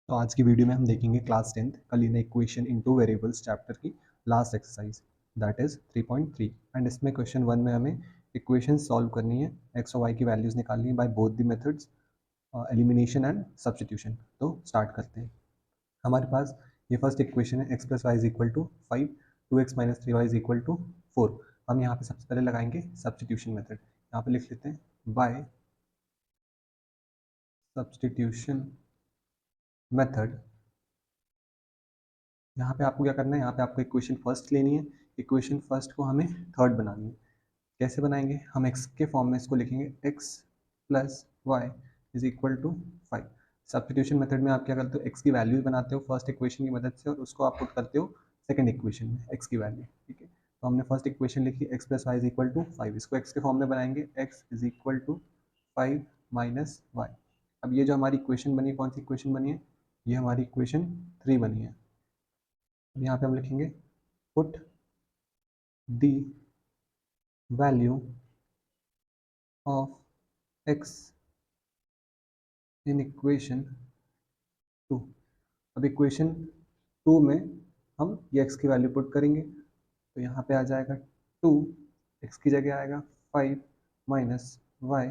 तो आज की वीडियो में हम देखेंगे क्लास 10th का linear equation in two variables chapter की last exercise that is 3.3 and इसमें क्वेश्चन 1 में हमें इक्वेशन सॉल्व करनी है, एक्स और वाई की वैल्यूज निकालनी है by both the methods elimination and substitution. तो स्टार्ट करते हैं। हमारे पास ये फर्स्ट इक्वेशन है एक्स plus Y is equal to 5, 2x minus 3y is equal to 4। हम यहाँ पे सबसे पहले लगाएंगे सब्स्टिट्यूशन मेथड। यहाँ पे लिख लेते हैं बाय सब्स्टिट्यूशन मेथड। यहाँ पे आपको क्या करना है, यहाँ पे आपको इक्वेशन फर्स्ट लेनी है, इक्वेशन फर्स्ट को हमें थर्ड बनानी है। कैसे बनाएंगे, हम x के फॉर्म में इसको लिखेंगे x plus Y is equal to 5। Substitution method में आप क्या करते हो, x की वैल्यूज बनाते हो फर्स्ट इक्वेशन की मदद से और उसको आप पुट करते हो सेकंड इक्वेशन में x की वैल्यू। ठीक है, तो हमने फर्स्ट इक्वेशन लिखी x plus Y is equal to 5, इसको x के फॉर्म में बनाएंगे x is equal to 5 minus y. अब ये जो हमारी इक्वेशन बनी, कौन सी इक्वेशन बनी है, ये हमारी इक्वेशन 3 बनी है। अब यहाँ पे हम लिखेंगे put the value of x in equation 2। अब इक्वेशन 2 में हम ये x की वैल्यू पुट करेंगे, तो यहाँ पे आ जाएगा 2, x की जगह आएगा 5 minus y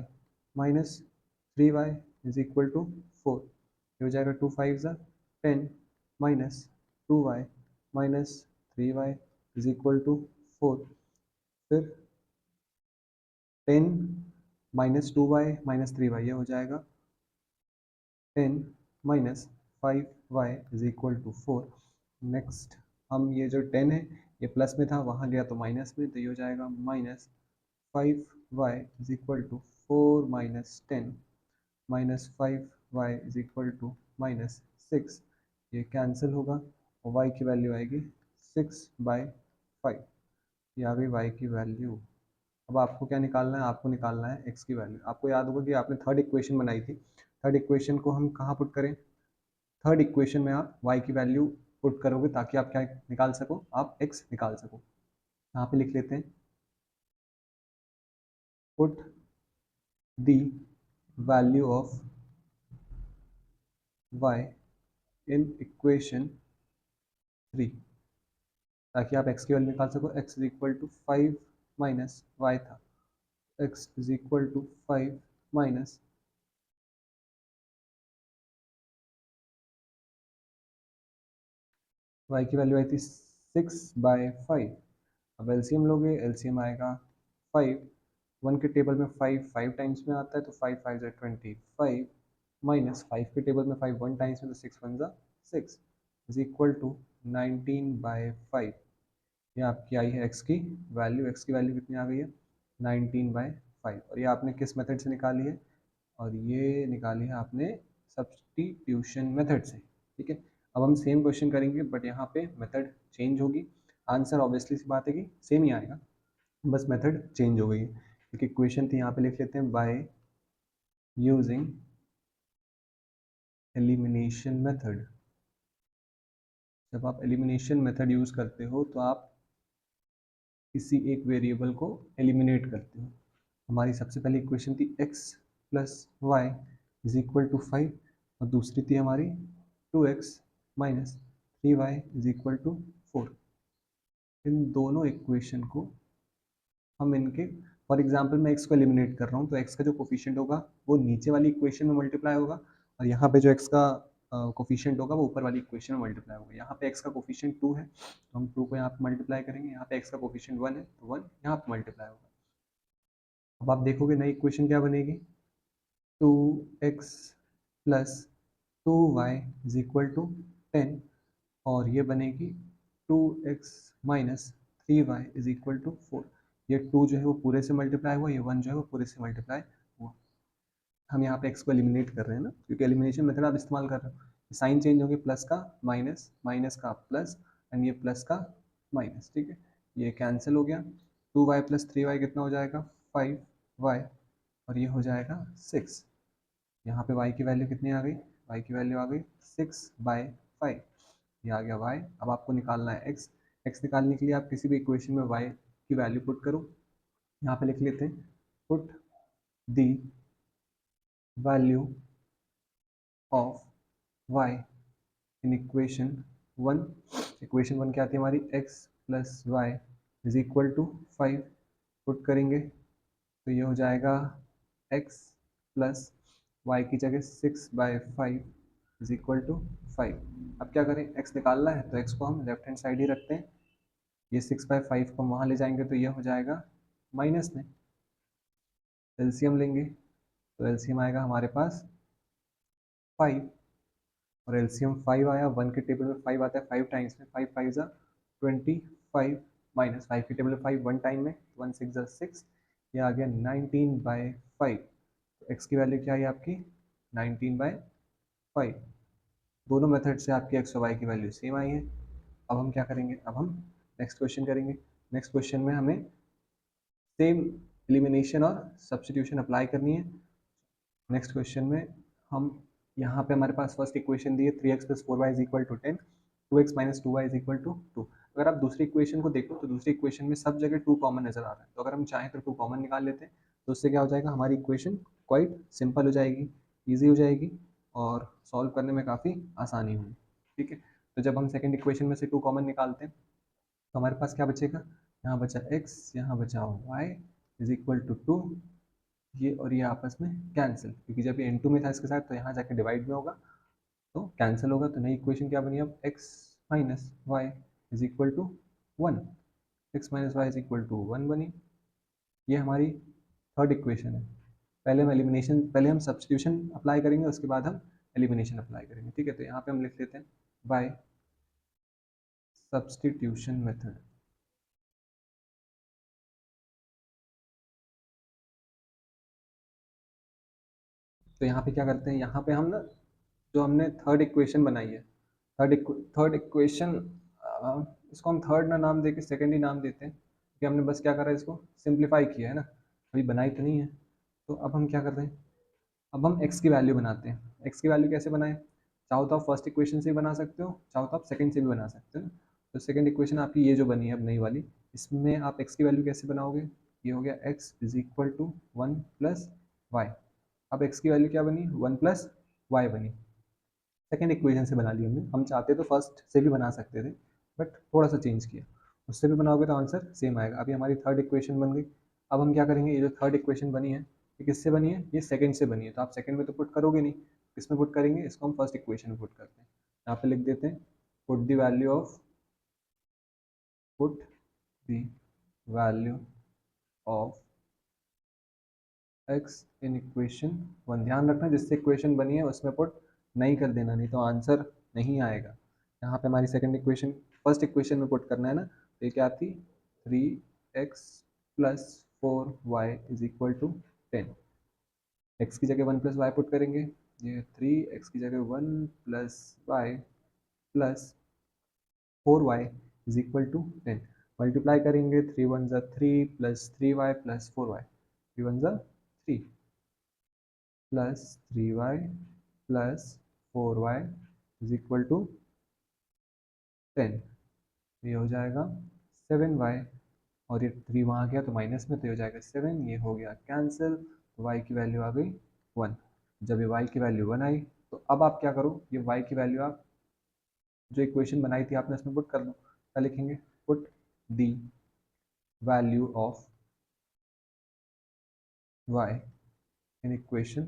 minus 3y is equal to 4। ये हो जाएगा 2 5 ज़ा 10 minus 2y minus 3y is equal to 4। फिर 10 माइनस 2y माइनस 3y, ये हो जाएगा 10 minus 5y is equal to 4। Next हम ये जो 10 है ये प्लस में था, वहाँ गया तो माइनस में, तो ये हो जाएगा minus 5y is equal to 4 minus 10 minus 5y is equal to minus 6। ये कैंसिल होगा और y की वैल्यू आएगी 6/5। ये आ गई y की वैल्यू। अब आपको क्या निकालना है, आपको निकालना है x की वैल्यू। आपको याद होगा कि आपने थर्ड इक्वेशन बनाई थी, थर्ड इक्वेशन को हम कहाँ पुट करें, थर्ड इक्वेशन में आप y की वैल्यू पुट करोगे ताकि आप क्या निकाल सको, आप x निकाल सको। यहाँ पे लिख लेते हैं put the value of y in equation 3, ताकि आप x की वैल्यू निकाल सको। x is equal to 5 minus y था, x is equal to 5 minus y की वैल्यू आई थी 6/5। अब एलसीएम लोगे, एलसीएम आएगा 5, 1 के टेबल में 5 5 टाइम्स में आता है तो 5 5 ज़ा 25 माइनस 5 के टेबल में 5 1 टाइम्स में तो 6 1 ज़ा 6 इज इक्वल टू 19/5। ये आपकी आई है एक्स की वैल्यू। एक्स की वैल्यू कितनी आ गई है, 19/5। और ये आपने किस मेथड से निकाली है, और ये निकाली है आपने सब्स्टिट्यूशन मेथड से। ठीक है, अब हम सेम क्वेश्चन करेंगे बट यहाँ पे मेथड चेंज होगी। आंसर ऑब्वियसली सी बात है कि सेम ही आएगा, बस मेथड चेंज हो गई है। एक इक्वेशन थी, यहाँ पे लिख लेते हैं बाय यूजिंग एलिमिनेशन मेथड। जब आप एलिमिनेशन मेथड यूज़ करते हो तो आप किसी एक वेरिएबल को एलिमिनेट करते हो। हमारी सबसे पहली इक्वेशन थी x plus Y is equal to 5 और दूसरी थी हमारी 2x minus 3y is equal to 4। इन दोनों इक्वेशन को हम इनके, फॉर एग्जांपल मैं x को एलिमिनेट कर रहा हूँ तो x का जो कोफिशिएंट होगा वो नीचे वाली इक्वेशन में मल्टीप्लाई होगा और यहाँ पे जो x का कोफिशिएंट होगा वो ऊपर वाली इक्वेशन में मल्टीप्लाई होगा। यहाँ पे x का कोफिशिएंट 2 है तो हम 2 को यहाँ पे मल्टीप्लाई करेंगे, यहाँ पे x का कोफिशिएंट 1 है तो 1 यहाँ पे मल्टीप्लाई होगा। अब आप देखोगे नई इक्वेशन क्या बनेगी, 2x plus 2y is equal to 10 और ये बनेगी 2x minus 3y is equal to 4। ये 2 जो है वो पूरे से मल्टीप्लाई हुआ, ये 1 जो है वो पूरे से मल्टीप्लाई हुआ। हम यहाँ पे x को एलिमिनेट कर रहे हैं ना, क्योंकि एलिमिनेशन मेथड आप इस्तेमाल कर रहे हो। साइन चेंज होंगे, प्लस का माइनस, माइनस का प्लस एंड ये प्लस का माइनस। ठीक है, ये कैंसिल हो गया। 2y प्लस 3y कितना हो जाएगा, 5y और ये हो जाएगा 6। यहाँ पे y की वैल्यू कितनी आ गई, y की वैल्यू आ गई 6/5। ये आ गया y। अब आपको निकालना है x। x निकालने के लिए आप किसी भी इक्वेशन में y की वैल्यू पुट करो। यहाँ पे लिख लेते हैं put the value of y in equation one क्या आती है हमारी, x plus Y is equal to 5 put करेंगे तो ये हो जाएगा x प्लस वाई की जगह 6/5 इज इक्वल टू 5। अब क्या करें, x निकालना है तो x को हम लेफ्ट हैंड साइड ही रखते हैं, ये 6/5 को हम वहाँ ले जाएंगे तो ये हो जाएगा माइनस में, एलसीएम लेंगे तो एलसीएम आएगा हमारे पास 5, और एलसीएम 5 आया, 1 के टेबल में 5 आता है 5 टाइम्स में, 5 5 ज़ा 25 माइनस 5 के टेबल में 5 1 टाइम में, 1 6 ज़ा 6, ये आ गया 19/5। तो x की वैल्यू क्या है आपकी 19/5। दोनों मेथड से आपकी x और y की वैल्यू सेम आई है। अब हम क्या करेंगे, अब हम नेक्स्ट क्वेश्चन करेंगे। नेक्स्ट क्वेश्चन में हमें सेम एलिमिनेशन और सब्स्टिट्यूशन अप्लाई करनी है। नेक्स्ट क्वेश्चन में हम यहाँ पे हमारे पास फर्स्ट इक्वेशन दी है 3x plus 4y is equal to 10, 2x minus 2y is equal to 2। अगर आप दूसरी इक्वेशन को देखो तो दूसरी इक्वेशन में सब जगह 2 कॉमन नजर आ रहा है, तो अगर हम चाहें तो 2 कॉमन निकाल लेते हैं तो उससे क्या हो जाएगा, हमारी इक्वेशन क्वाइट सिंपल हो जाएगी, ईजी हो जाएगी और सॉल्व करने में काफ़ी आसानी होगी। ठीक है, तो जब हम सेकेंड इक्वेशन में से 2 कॉमन निकालते हैं तो हमारे पास क्या बचेगा, यहाँ बचा x, यहाँ बचा y इज इक्वल टू 2, ये और ये आपस में कैंसिल, क्योंकि जब ये n2 में था इसके साथ तो यहाँ जाके डिवाइड में होगा तो कैंसिल होगा। तो नई इक्वेशन क्या बनी अब, x minus y is equal to 1, x minus y is equal to 1 बनी। ये हमारी थर्ड इक्वेशन है। पहले हम सब्स्टिट्यूशन अप्लाई करेंगे, उसके बाद हम एलिमिनेशन अप्लाई करेंगे। ठीक है, तो यहाँ पे हम लिख लेते हैं बाय सब्स्टिट्यूशन मेथड। तो यहाँ पे क्या करते हैं, यहाँ पे हम ना जो हमने थर्ड इक्वेशन बनाई है, थर्ड इक्वेशन, इसको हम थर्ड ना नाम देके सेकेंड ही नाम देते हैं, क्योंकि हमने बस क्या करा है, इसको सिंप्लीफाई किया है ना, अभी बनाई तो नहीं है। तो अब हम क्या कर रहे हैं, अब हम x की वैल्यू बनाते हैं। x की वैल्यू कैसे बनाएं, चाहो तो आप फर्स्ट इक्वेशन से भी बना सकते हो, चाहो तो आप सेकंड से भी बना सकते हो। तो सेकंड इक्वेशन आपकी ये जो बनी है अब नई वाली, इसमें आप x की वैल्यू कैसे बनाओगे, ये हो गया x is equal to 1 plus y. अब x की वैल्यू क्या बनी, 1 प्लस वाई बनी, सेकेंड इक्वेशन से बना ली हमने। हम चाहते तो फर्स्ट से भी बना सकते थे बट थोड़ा सा चेंज किया, उससे भी बनाओगे तो आंसर सेम आएगा। अभी हमारी थर्ड इक्वेशन बन गई। अब हम क्या करेंगे, ये जो थर्ड इक्वेशन बनी है ये किससे बनी है, ये सेकंड से बनी है, तो आप सेकंड में तो पुट करोगे नहीं, किसमें पुट करेंगे, इसको हम फर्स्ट इक्वेशन में पुट करते हैं। यहाँ पे लिख देते हैं put the value of x in equation 1। ध्यान रखना जिससे इक्वेशन बनी है उसमें पुट नहीं कर देना, नहीं तो आंसर नहीं आएगा। यहाँ पे हमारी सेकंड इक्वेशन फर्स्ट इक्वेशन में पुट करना है ना, तो ये क्या थी 3x plus 4y is equal to 10। x की जगह 1 प्लस वाई पुट करेंगे, ये 3x की जगह 1 plus y plus 4y is equal to 10। Multiply करेंगे 3 1 ज़ा 3 प्लस 3y प्लस 4y, 3 1 ज़ा 3 plus 3y plus 4y is equal to 10। ये हो जाएगा 7y, और ये 3 वहाँ गया तो माइनस में, तो ये हो जाएगा 7, ये हो गया कैंसिल, तो y की वैल्यू आ गई 1। जब ये y की वैल्यू 1 आई तो अब आप क्या करो, ये y की वैल्यू आप जो इक्वेशन बनाई थी आपने उसमें पुट कर दो। क्या लिखेंगे, put the value of y in equation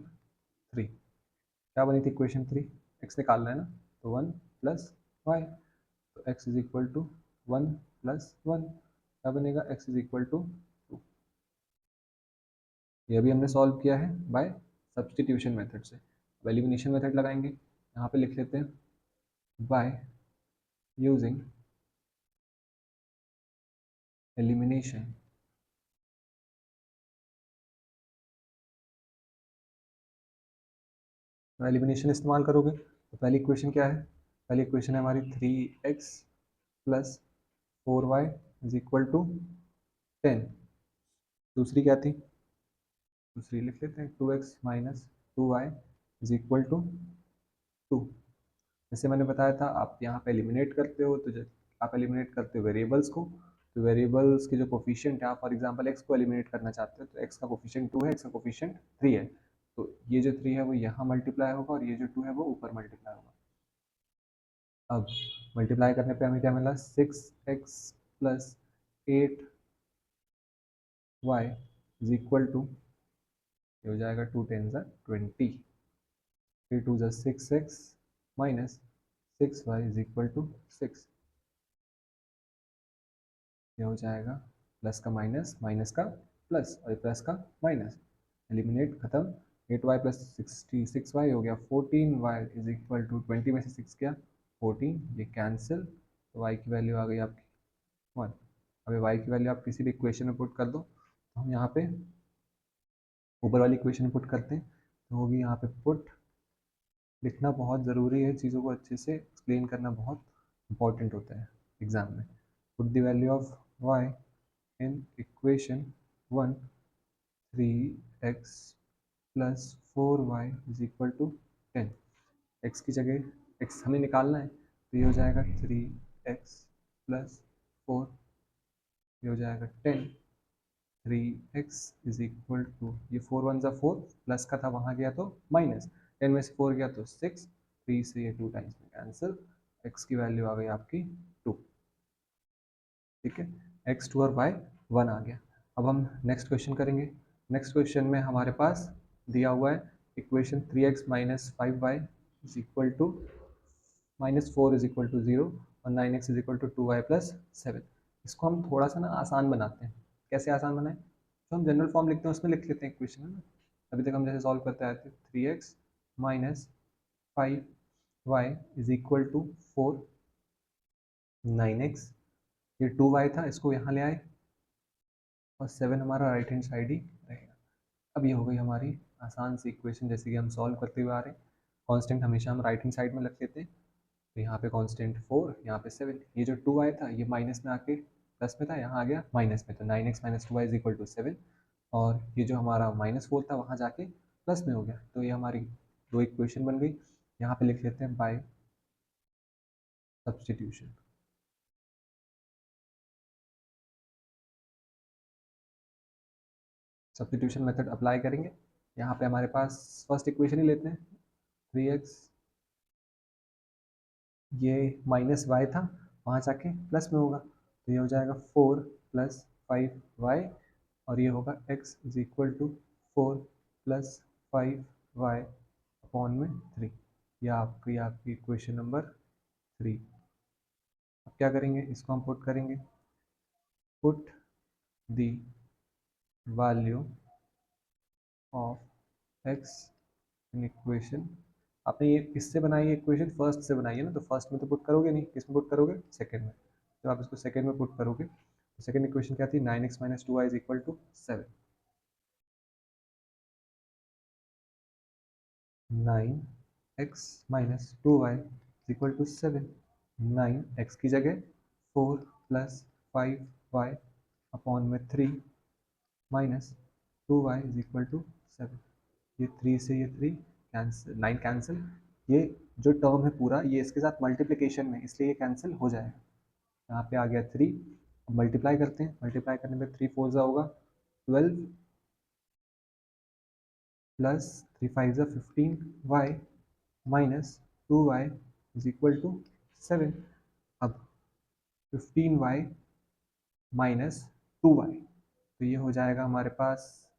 3। क्या बनी थी इक्वेशन 3, x निकालना है ना, तो 1 प्लस वाई, तो x is equal to 1 plus 1, क्या बनेगा, x इज इक्वल टू 2। ये भी हमने सॉल्व किया है बाय सब्स्टिट्यूशन मेथड से। अब एलिमिनेशन मेथड लगाएंगे, यहाँ पे लिख लेते हैं बाय यूजिंग एलिमिनेशन। एलिमिनेशन इस्तेमाल करोगे तो पहली इक्वेशन क्या है, पहली इक्वेशन है हमारी 3x plus 4y is equal to 10। दूसरी क्या थी, दूसरी लिख लेते हैं 2x minus 2y is equal to 2। जैसे मैंने बताया था आप यहाँ पे एलिमिनेट करते हो, तो जब आप एलिमिनेट करते हो वेरिएबल्स को, तो वेरिएबल्स के जो कोफिशिएंट है, आप फॉर एग्जांपल x को एलिमिनेट करना चाहते हो तो x का कोफिशिएंट 2 है, x का कोफिशिएंट 3 है, तो ये जो 3 है वो यहाँ मल्टीप्लाई होगा और ये जो 2 है वो ऊपर मल्टीप्लाई होगा। अब मल्टीप्लाई करने पे हमें क्या मिला, 6x plus 8y is equal to, ये हो जाएगा 2 टेन ज़ा 20, 3 2 ज़ा 6x minus 6y is equal to 6। ये हो जाएगा प्लस का माइनस, माइनस का प्लस और प्लस का माइनस, एलिमिनेट खत्म। 8y प्लस 66y हो गया 14y इज इक्वल टू 20 में से 6 गया 14, ये कैंसिल, तो y की वैल्यू आ गई आपकी 1। अभी y की वैल्यू आप किसी भी इक्वेशन में पुट कर दो, तो हम यहाँ पे ऊपर वाली इक्वेशन में पुट करते हैं, तो होगी यहाँ पे पुट, लिखना बहुत ज़रूरी है, चीज़ों को अच्छे से एक्सप्लेन करना बहुत इंपॉर्टेंट होता है एग्जाम में। Put the value of y in equation 1, 3x plus 4y is equal to 10। x की जगह x हमें निकालना है, तो ये हो जाएगा 3x प्लस 4, ये हो जाएगा 10। 3x इज इक्वल टू, ये 4 वन ज़ा 4, प्लस का था वहाँ गया तो माइनस, 10 में से 4 गया तो 6, 3 से ये 2 टाइम्स में कैंसिल, x की वैल्यू आ गई आपकी 2। ठीक है, x 2 और y 1 आ गया। अब हम नेक्स्ट क्वेश्चन करेंगे। नेक्स्ट क्वेश्चन में हमारे पास दिया हुआ है equation 3x minus 5y is equal to minus 4 is equal to 0 और 9x is equal to 2y plus 7। इसको हम थोड़ा सा ना आसान बनाते हैं। कैसे आसान बनाएं, तो हम जनरल फॉर्म लिखते हैं उसमें लिख लेते हैं इक्वेशन, है ना। अभी तक हम जैसे सॉल्व करते आए थे, 3x minus 5y is equal to 4, 9x, ये 2y था, इसको यहाँ ले आए और 7 हमारा राइट हैंड साइड ही रहेगा। अब ये हो गई हमारी आसान सी इक्वेशन, जैसे कि हम सॉल्व करते हुए आ रहे हैं। कांस्टेंट हमेशा हम राइट हैंड साइड में रख लेते हैं, तो यहाँ पे कांस्टेंट 4, यहाँ पे 7, ये जो 2y था ये माइनस में आके प्लस में था, यहाँ आ गया माइनस में, तो 9x minus 2y is equal to 7, और ये जो हमारा -4 था वहाँ जाके प्लस में हो गया, तो ये हमारी दो इक्वेशन बन गई। यहाँ पे लिख लेते हैं by substitution. Substitution method apply करेंगे। यहाँ पे हमारे पास फर्स्ट इक्वेशन ही लेते हैं, 3x, ये माइनस वाई था वहाँ जाके प्लस में होगा, तो ये हो जाएगा 4 प्लस 5y, और ये होगा x is equal to 4 plus 5y upon में 3। यह आपकी इक्वेशन नंबर 3। अब क्या करेंगे, इसको हम पुट करेंगे, put the value of x in equation. आपने ये किससे बनाई है इक्वेशन, फर्स्ट से बनाई है ना, तो फर्स्ट में तो पुट करोगे नहीं, किस में पुट करोगे, सेकंड में। जब आप इसको सेकंड में पुट करोगे, तो सेकंड इक्वेशन क्या थी, 9x minus 2y is equal to 7। 9x minus 2y is equal to 7। 9x की जगह 4 प्लस 5y अपॉन में 3 minus 2y is equal to 7। ये 3 से ये 3 कैंसिल, 9 कैंसिल, ये जो टर्म है पूरा ये इसके साथ मल्टीप्लिकेशन में, इसलिए ये कैंसिल हो जाएगा। यहाँ पे आ गया 3, मल्टीप्लाई करते हैं, मल्टीप्लाई करने पे 3 4 होगा 12 plus 3 5 15y minus 2y is equal to 7। अब 15y माइनस 2y, तो ये हो जाएगा हमारे पास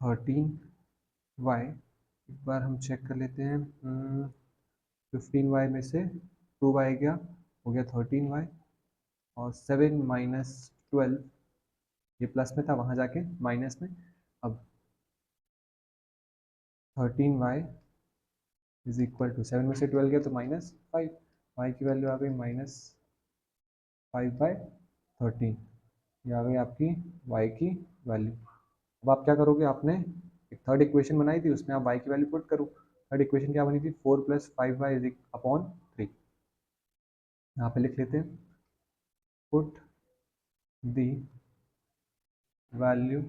13y। एक बार हम चेक कर लेते हैं, 15y में से 2y गया, हो गया 13y, और 7 माइनस 12, ये प्लस में था वहाँ जाके माइनस में। अब 13y इज इक्वल टू 7 में से 12 गया तो -5, y की वैल्यू आ गई -5/13, ये आ गई आपकी y की वैल्यू। अब आप क्या करोगे, आपने एक थर्ड इक्वेशन बनाई थी, उसमें आप y की वैल्यू पुट करो। थर्ड इक्वेशन क्या बनी थी, 4 प्लस 5y इज अपॉन 3। यहाँ पे लिख लेते हैं, put the value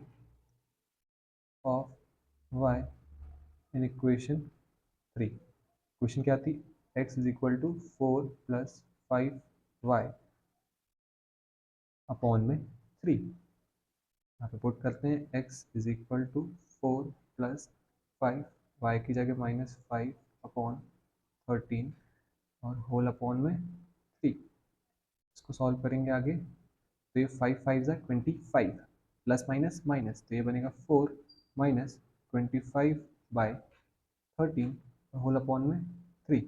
of y in equation 3। Question क्या थी, x is equal to 4 plus 5y upon में 3। यहाँ पे पुट करते हैं, x is equal to 4 plus 5, y की जगह -5 अपॉन 13, और होल अपॉन में 3। इसको सॉल्व करेंगे आगे, तो ये 5 5 ज़ा 25, प्लस माइनस माइनस, तो ये बनेगा 4 माइनस 25/13 होल अपॉन में 3।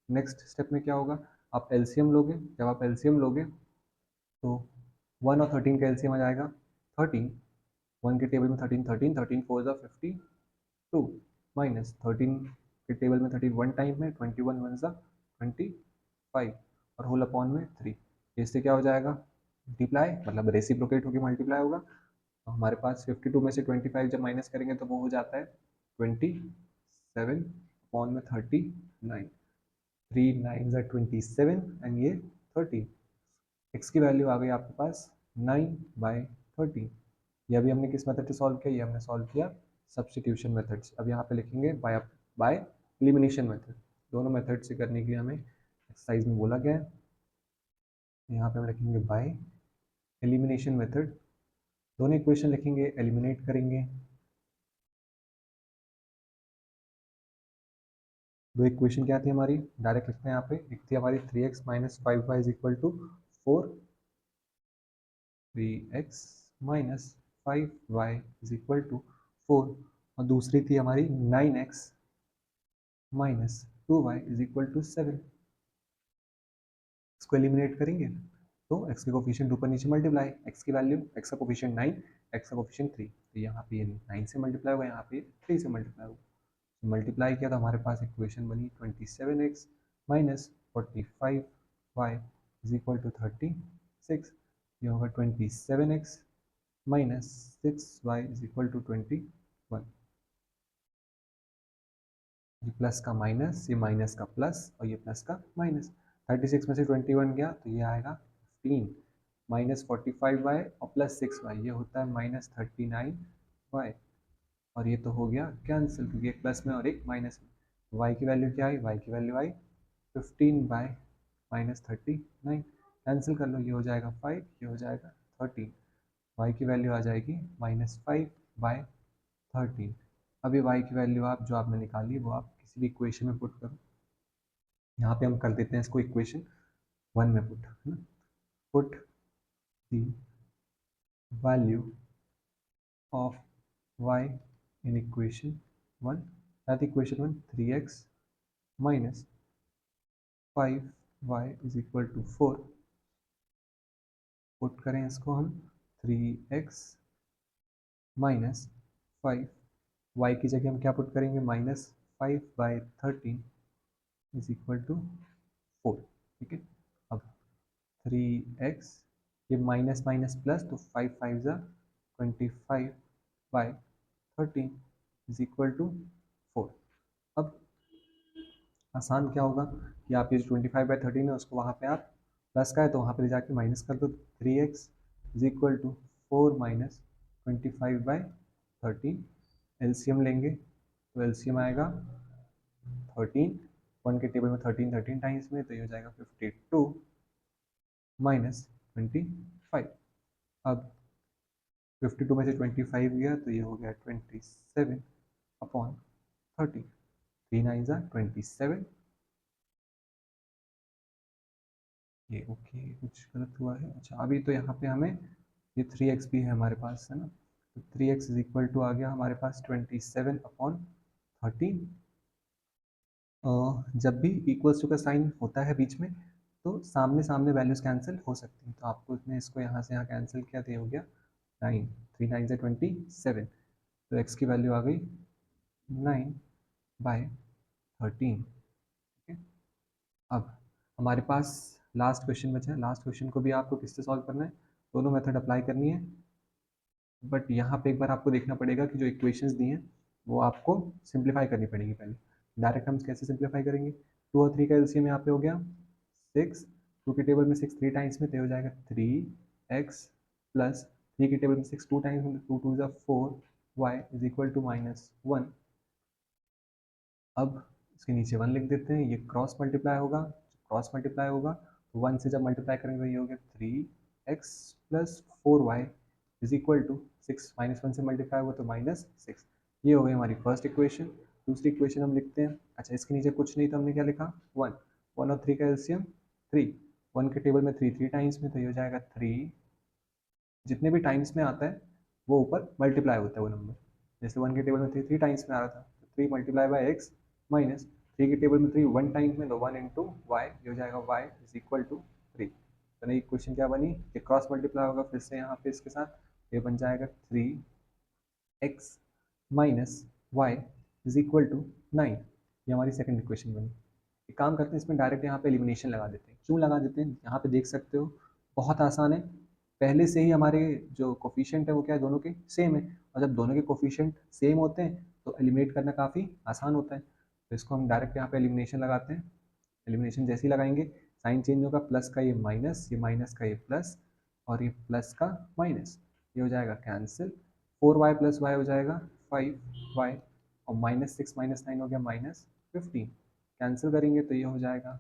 नेक्स्ट स्टेप में क्या होगा, आप एलसीएम लोगे। जब आप एलसीएम लोगे तो 1 और 13 का एलसीएम आ जाएगा 13। 1 के टेबल में 13 13, 13 4 ज़ा 52 माइनस 13 के टेबल में 13 वन टाइम में 21 1 ज़ा 25 और होल अपॉन में 3। इससे क्या हो जाएगा, मल्टीप्लाई, मतलब रेसिप्रोकेट होकर मल्टीप्लाई होगा। तो हमारे पास 52 में से 25 जब माइनस करेंगे तो वो हो जाता है 27 अपॉन में 39। 3 9 ज़ा 27 एंड ये 30। एक्स की वैल्यू आ गई आपके पास 9/13। ये अभी हमने किस मेथड से सॉल्व किया, ये हमने सॉल्व किया सब्स्टिट्यूशन मेथड से। अब यहाँ पे लिखेंगे बाय एलिमिनेशन मेथड। दोनों मेथड से करने के लिए हमें एक्सरसाइज में बोला गया है। यहाँ पे हम लिखेंगे बाय एलिमिनेशन मेथड। दोनों इक्वेशन लिखेंगे, एलिमिनेट करेंगे। दो इक्वेशन क्या थी हमारी, डायरेक्ट लिखते हैं यहाँ पे। एक थी हमारी 3x minus 5y is equal to 4, 3x minus 5y is equal to 4, और दूसरी थी हमारी 9x minus 2y is equal to 7। इसको एलिमिनेट करेंगे तो x के कोफिशिएंट ऊपर नीचे मल्टीप्लाई, x की वैल्यू, x का कोफिशिएंट 9, x का कोफिशिएंट 3, तो यहाँ पे ये 9 से मल्टीप्लाई होगा, यहाँ पे 3 से मल्टीप्लाई होगा। मल्टीप्लाई किया तो हमारे पास इक्वेशन बनी 27x minus 45y is equal to 36। ये होगा 27x minus 6y is equal to 21। ये प्लस का माइनस, ये माइनस का प्लस, और ये प्लस का माइनस। 36 में से 21 गया तो ये आएगा 15 माइनस 45y और प्लस 6y, ये होता है माइनस 39y। और ये तो हो गया कैंसिल, क्योंकि एक प्लस में और एक माइनस में। y की वैल्यू क्या आई, y की वैल्यू आई 15 बाय माइनस 39। कैंसिल कर लो, ये हो जाएगा 5, ये हो जाएगा 13। y की वैल्यू आ जाएगी -5/13। अब ये y की वैल्यू आप जो आपने निकाली वो आप किसी भी इक्वेशन में पुट करो। यहाँ पे हम कर देते हैं इसको इक्वेशन 1 में पुट, है ना। Put the value of y in equation 1। That equation 1 3x minus 5y is equal to 4। Put करें इसको हम 3x माइनस 5, y की जगह हम क्या पुट करेंगे, -5/13 इज इक्वल टू 4। ठीक है। अब 3x, ये माइनस माइनस प्लस, तो 5 5 ज़ा 25/13 इज इक्वल टू 4। अब आसान क्या होगा कि आप ये जो 25/13 है उसको वहाँ पे आप प्लस का है तो वहाँ पे ले जाके माइनस कर दो। 3x is equal to 4 minus 25/13। LCM लेंगे तो एलसीएम आएगा 13, 1 के टेबल में 13 13 टाइम्स में, तो ये हो जाएगा 52 माइनस 25। अब 52 में से 25 गया तो ये हो गया 27/13। 3 9 ज़ा 27। ये ओके, कुछ गलत हुआ है। अच्छा, अभी तो यहाँ पे हमें ये 3x भी है हमारे पास, है ना। तो 3x इज इक्वल टू आ गया हमारे पास 27/13। जब भी इक्वल्स टू का साइन होता है बीच में तो सामने सामने वैल्यूज कैंसिल हो सकती हैं। तो आपको इसमें इसको यहाँ से यहाँ कैंसिल किया तो ये हो गया 9, 3 9 से 27। तो x की वैल्यू आ गई 9/13। ठीक है। अब हमारे पास लास्ट क्वेश्चन बचा है। लास्ट क्वेश्चन को भी आपको किससे सॉल्व करना है, दोनों मेथड अप्लाई करनी है। बट यहाँ पे एक बार आपको देखना पड़ेगा कि जो इक्वेशंस दी हैं वो आपको सिंप्लीफाई करनी पड़ेगी पहले। डायरेक्ट हम कैसे सिंप्लीफाई करेंगे, 2 और 3 का एलसीएम यहाँ पे हो गया 6। 2 के टेबल में 6 3 टाइम्स में तो हो जाएगा 3x प्लस 3 के टेबल में 6 2 टाइम्स में, 2 2 4 y इज इक्वल टू -1। अब इसके नीचे 1 लिख देते हैं, ये क्रॉस मल्टीप्लाई होगा। क्रॉस मल्टीप्लाई होगा तो 1 से जब मल्टीप्लाई करेंगे तो ये हो गया 3x plus 4y is equal to 6, -1 से मल्टीप्लाई हुआ तो -6। ये हो गई हमारी फर्स्ट इक्वेशन। दूसरी इक्वेशन हम लिखते हैं। अच्छा, इसके नीचे कुछ नहीं तो हमने क्या लिखा, 1। 1 और 3 का एलसीएम 3, 1 के टेबल में 3 टाइम्स में, तो ये हो जाएगा 3, जितने भी टाइम्स में आता है वो ऊपर मल्टीप्लाई होता है वो नंबर। जैसे 1 के टेबल में 3 टाइम्स में आ रहा था, तो 3 मल्टीप्लाई बाई एक्स माइनस 3 के टेबल में 3 1 टाइम्स में, तो 1 इंटू वाई, ये हो जाएगा वाई इज इक्वल टू 3। तो नई इक्वेशन क्या बनी, ये क्रॉस मल्टीप्लाई होगा फिर से यहाँ पे इसके साथ, ये बन जाएगा 3x minus y is equal to 9। ये हमारी सेकंड इक्वेशन बनी। एक काम करते हैं, इसमें डायरेक्ट यहाँ पे एलिमिनेशन लगा देते हैं। क्यों लगा देते हैं, यहाँ पे देख सकते हो बहुत आसान है, पहले से ही हमारे जो कोफिशिएंट है वो क्या है, दोनों के सेम है, और जब दोनों के कोफिशिएंट सेम होते हैं तो एलिमिनेट करना काफ़ी आसान होता है। तो इसको हम डायरेक्ट यहाँ पे एलिमिनेशन लगाते हैं। एलिमिनेशन जैसे ही लगाएंगे साइन चेंज होगा, प्लस का ये माइनस, ये माइनस का ये प्लस, और ये प्लस का माइनस, ये हो जाएगा कैंसिल। 4y प्लस वाई हो जाएगा 5y, और -6 -9 हो गया -15। कैंसिल करेंगे तो ये हो जाएगा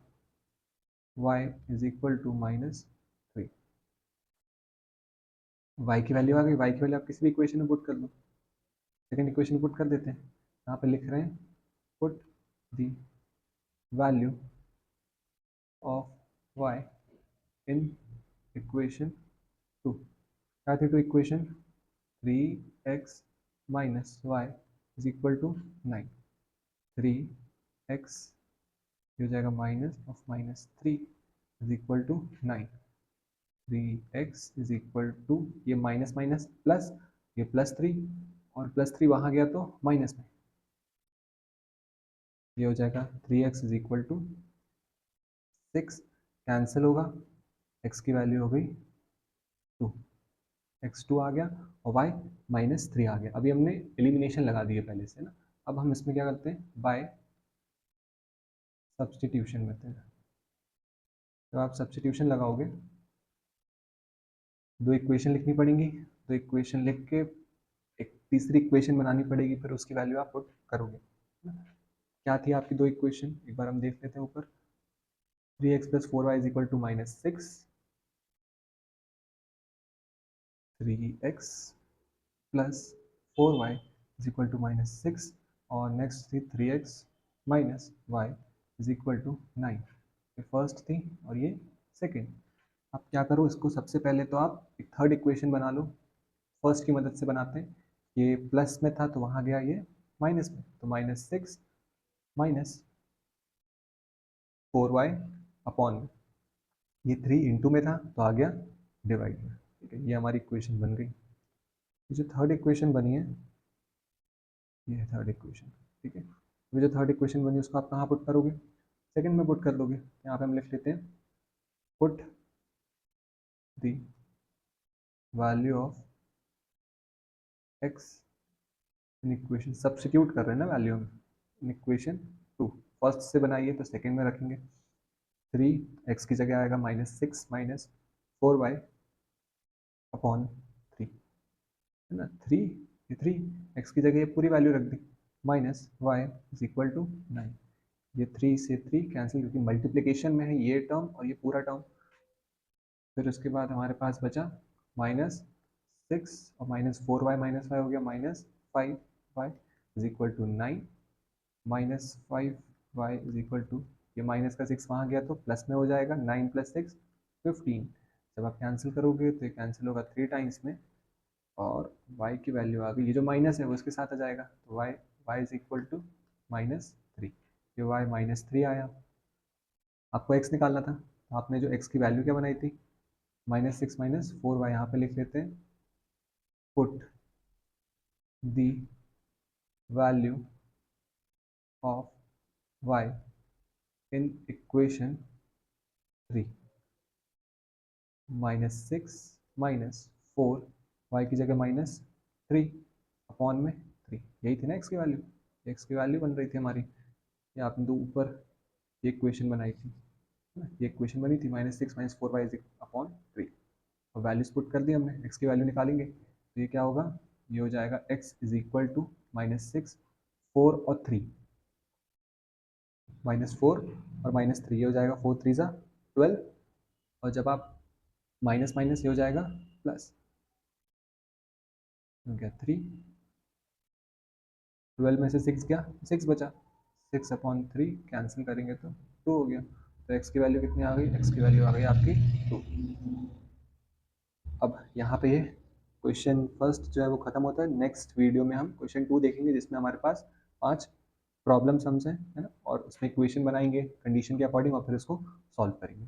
y is equal to -3। y की वैल्यू आ गई, y की वैल्यू आप किसी भी इक्वेशन में पुट कर दो। सेकंड इक्वेशन पुट कर देते हैं, यहाँ पे लिख रहे हैं put the value of y in equation 2। क्या थी two equation, 3x minus y is equal to 9। 3x हो जाएगा minus of -3 is equal to 9। 3x is equal to, ये माइनस माइनस प्लस, ये +3, और +3 वहाँ गया तो माइनस में, ये हो जाएगा 3x is equal to 6। Cancel होगा, x की वैल्यू हो गई 2, x2 आ गया, और y -3 आ गया। अभी हमने एलिमिनेशन लगा दी है पहले से ना। अब हम इसमें क्या करते हैं, बाय सब्सटीट्यूशन मेथड। जब आप सब्सटीट्यूशन लगाओगे, दो इक्वेशन लिखनी पड़ेंगी, दो इक्वेशन लिख के एक तीसरी इक्वेशन बनानी पड़ेगी, फिर उसकी वैल्यू आप पुट करोगे। क्या थी आपकी दो इक्वेशन, एक बार हम देख लेते हैं ऊपर। 3x plus 4y is equal to -6, 3x plus 4y is equal to -6, और नेक्स्ट थी 3x minus y is equal to 9। ये फर्स्ट थी और ये सेकेंड। आप क्या करो, इसको सबसे पहले तो आप एक थर्ड इक्वेशन बना लो, फर्स्ट की मदद से बनाते हैं। ये प्लस में था तो वहाँ गया ये माइनस में, तो -6 माइनस 4y अपॉन में, ये 3 इंटू में था तो आ गया डिवाइड में। ठीक है, ये हमारी इक्वेशन बन गई। ये जो थर्ड इक्वेशन बनी है, ये है थर्ड इक्वेशन। ठीक है, ये जो थर्ड इक्वेशन बनी उसको आप कहाँ पुट करोगे, सेकंड में पुट कर दोगे। यहाँ पे हम लिख लेते हैं put the value of x in equation, substitute कर रहे हैं ना वैल्यू में, इन इक्वेशन 2। फर्स्ट से बनाइए तो सेकंड में रखेंगे। 3x की जगह आएगा -6 माइनस 4y अपॉन 3, है ना। 3, ये 3 x की जगह ये पूरी वैल्यू रख दी, minus y is equal to 9। ये 3 से 3 कैंसिल, क्योंकि मल्टीप्लिकेशन में है ये टर्म और ये पूरा टर्म। फिर उसके बाद हमारे पास बचा -6 और -4y, -y हो गया -5y is equal to 9, -5y is equal to, ये माइनस का 6 वहाँ गया तो प्लस में हो जाएगा, 9 + 6 15। जब आप कैंसिल करोगे तो ये कैंसिल होगा 3 टाइम्स में, और y की वैल्यू आ गई, ये जो माइनस है वो इसके साथ आ जाएगा, तो y इज इक्वल टू -3। ये y -3 आया। आपको x निकालना था, तो आपने जो x की वैल्यू क्या बनाई थी, -6 -4y, यहाँ पे लिख लेते हैं put the value of y in equation 3। -6 -4, y की जगह -3 अपॉन में 3, यही थी ना x की वैल्यू, x की वैल्यू बन रही थी हमारी। ये आपने तो ऊपर ये इक्वेशन बनाई थी, ये इक्वेशन बनी थी -6 -4y अपॉन 3, और वैल्यूज पुट कर दी हमने, x की वैल्यू निकालेंगे तो ये क्या होगा, ये हो जाएगा x इज इक्वल टू -6, 4 और 3, -4 और -3, ये हो जाएगा 4 3 ज़ा 12, और जब आप माइनस माइनस ये हो जाएगा प्लस, हो गया 3, 12 में से 6 गया, 6 बचा, 6 अपॉन 3 कैंसिल करेंगे तो 2 हो गया। तो x की वैल्यू कितनी आ गई, x की वैल्यू आ गई आपकी 2। अब यहाँ पे क्वेश्चन फर्स्ट जो है वो खत्म होता है। नेक्स्ट वीडियो में हम क्वेश्चन 2 देखेंगे, जिसमें हमारे पास 5 प्रॉब्लम सम्स हैं, है ना, और उसमें इक्वेशन बनाएंगे कंडीशन के अकॉर्डिंग और फिर उसको सॉल्व करेंगे।